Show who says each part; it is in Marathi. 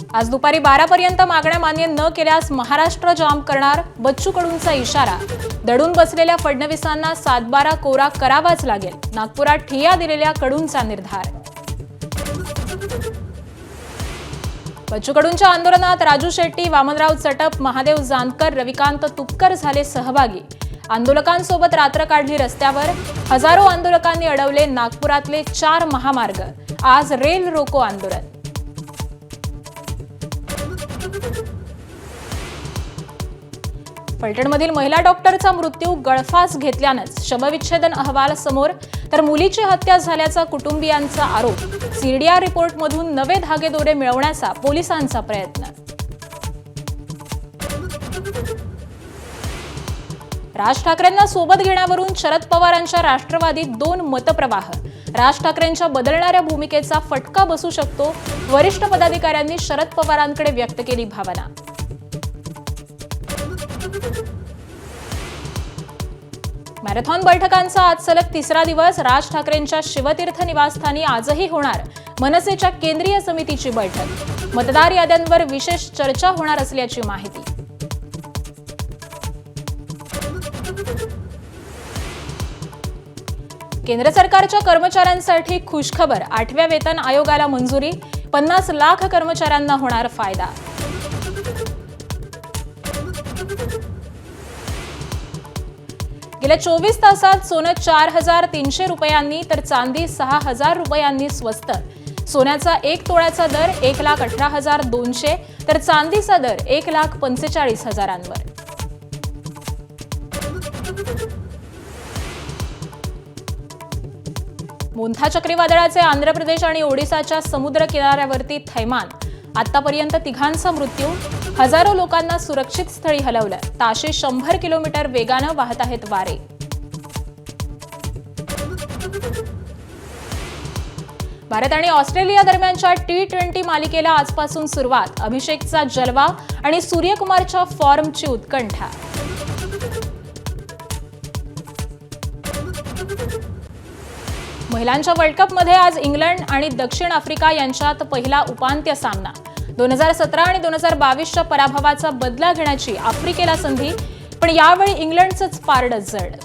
Speaker 1: आज दुपारी 12 पर्यंत मागण्या मान्य न केल्यास महाराष्ट्र जाम करणार, बच्चू कडूंचा इशारा। दडून बसलेल्या फडणवीसांना 7/12 कोरा करावाच लागेल, नागपुरात ठिय्या दिलेल्या कडूंचा निर्धार। बच्चू कडूंच्या आंदोलनात राजू शेट्टी, वामनराव चटप, महादेव जानकर, रविकांत तुपकर झाले सहभागी। आंदोलकांसोबत रात्र काढली रस्त्यावर। हजारो आंदोलकांनी अडवले नागपुरातले 4 महामार्ग। आज रेल रोको आंदोलन। फलटणमधील महिला डॉक्टरचा मृत्यू गळफास घेतल्यानंच शवविच्छेदन अहवाल समोर, तर मुलीची हत्या झाल्याचा कुटुंबियांचा आरोप। सीडीआर रिपोर्टमधून नवे धागेदोरे मिळवण्याचा पोलिसांचा प्रयत्न। राज ठाकरेंना सोबत घेण्यावरून शरद पवारांच्या राष्ट्रवादीत 2 मतप्रवाह। राज ठाकरेंच्या बदलणाऱ्या भूमिकेचा फटका बसू शकतो, वरिष्ठ पदाधिकाऱ्यांनी शरद पवारांकडे व्यक्त केली भावना। मॅरेथॉन बैठकांचा आज सलग 3रा दिवस। राज ठाकरेंच्या शिवतीर्थ निवासस्थानी आजही होणार मनसेच्या केंद्रीय समितीची बैठक। मतदार याद्यांवर विशेष चर्चा होणार असल्याची माहिती। केंद्र सरकारच्या कर्मचाऱ्यांसाठी खुशखबर, 8व्या वेतन आयोगाला मंजुरी। 50 लाख कर्मचाऱ्यांना होणार फायदा। गेल्या 24 तासात सोनं 4,300 रुपयांनी, तर चांदी 6,000 रुपयांनी स्वस्त। सोन्याचा 1 तोळ्याचा दर 1,18,200, तर चांदीचा दर 1,45,000वर। मोंथा चक्रीवादळाचे आंध्र प्रदेश आणि ओडिसाच्या समुद्र किनाऱ्यावरती थैमान। आतापर्यंत 3घांचा मृत्यू। हजारो लोकांना सुरक्षित स्थळी हलवलं। ताशी 100 किलोमीटर वेगानं वाहत आहेत वारे। भारत आणि ऑस्ट्रेलिया दरम्यानच्या T20 मालिकेला आजपासून सुरुवात। अभिषेकचा जलवा आणि सूर्यकुमारच्या फॉर्मची उत्कंठा। महिलांच्या वर्ल्ड कपमध्ये आज इंग्लंड आणि दक्षिण आफ्रिका यांच्यात पहिला उपांत्य सामना। 2017 आणि 2022च्या पराभवाचा बदला घेण्याची आफ्रिकेला संधी, पण यावेळी इंग्लंडचंच पारडं जड।